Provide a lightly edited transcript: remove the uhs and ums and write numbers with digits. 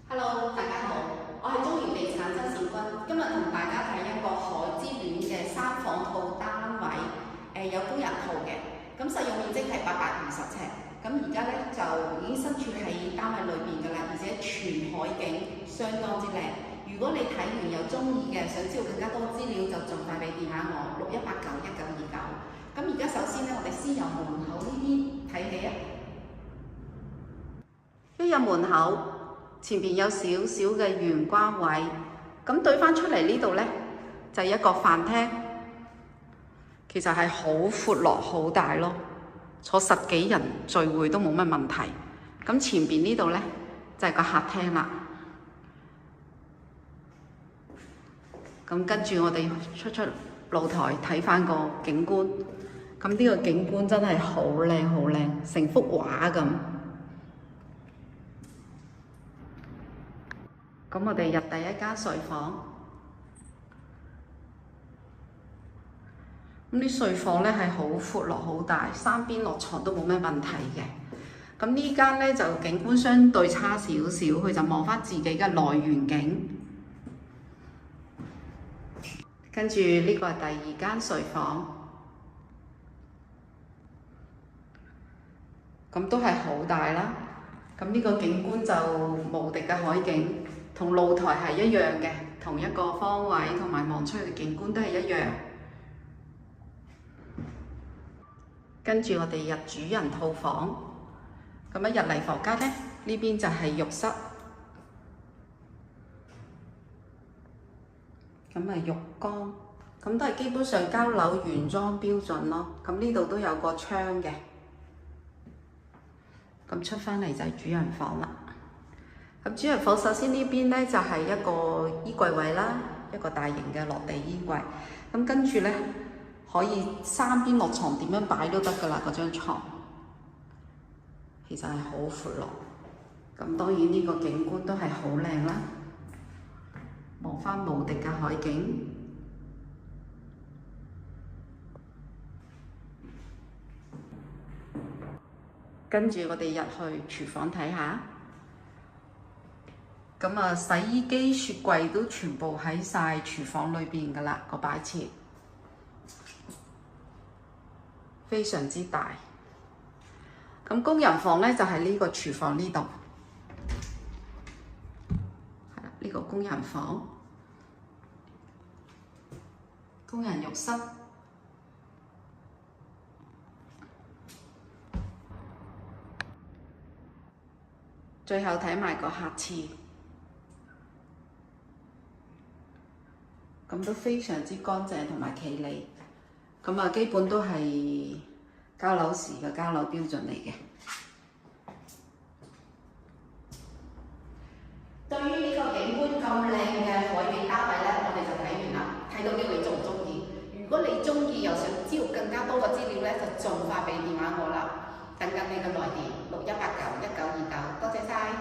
Hello，大家好，我係中原地產周善君，今日同大家睇一個海之戀嘅3房套單位，有工人套嘅，咁實用面積係820尺，咁而家咧就已經身處喺單位裏邊㗎啦，而且全海景相當之靚。如果你睇完有中意嘅，想知道更加多資料，就盡快俾電話我61891929。咁而家首先咧，我哋先由門口呢邊睇起啊。一入門口，前邊有少少嘅玄關位，咁對翻出嚟呢度呢，就係一個飯廳，其實係好闊落、好大咯，坐10幾人聚會都冇乜問題。咁前邊呢度呢，就係個客廳啦。咁跟住我哋出露台睇翻個景觀，咁呢個景觀真係好靚好靚，成幅畫咁。咁我哋入第一間睡房，咁啲睡房咧係好闊落、好大，三邊落床都冇咩問題嘅。咁呢間咧就景觀相對差少少，佢就望翻自己嘅內園景。跟住呢個係第二間睡房，咁都係好大啦。咁呢個景觀就無敵嘅海景。同露台係一樣嘅，同一個方位同埋望出去嘅景觀都係一樣。跟住我哋入主人套房，咁一入嚟房間呢，呢邊就係浴室，咁浴缸，咁都係基本上交樓原裝標準咯。咁呢度都有個窗嘅，咁出返嚟就係主人房啦。咁主人房首先呢邊呢，就係一個衣櫃位啦，一個大型嘅落地衣櫃。咁跟住呢，可以三邊落床點樣擺都得㗎啦，嗰張床其實係好闊落。咁當然呢個景觀都係好靚啦，望返無敵嘅海景。跟住我哋入去廚房睇下。咁啊，洗衣機、雪櫃都全部喺晒廚房裏邊㗎啦，個擺設非常之大。咁工人房咧就係呢個廚房呢度，係啦，呢個工人房、工人浴室。最後睇埋個客廁。咁都非常之乾淨同埋企理，咁啊基本都係交樓時嘅交樓標準嚟嘅。對於呢個景觀咁靚嘅海景單位咧，我哋就睇完啦。睇到呢個你中唔中意？如果你中意又想知道更加多嘅資料咧，就盡快俾電話我啦。等緊你嘅來電61891929，多謝晒。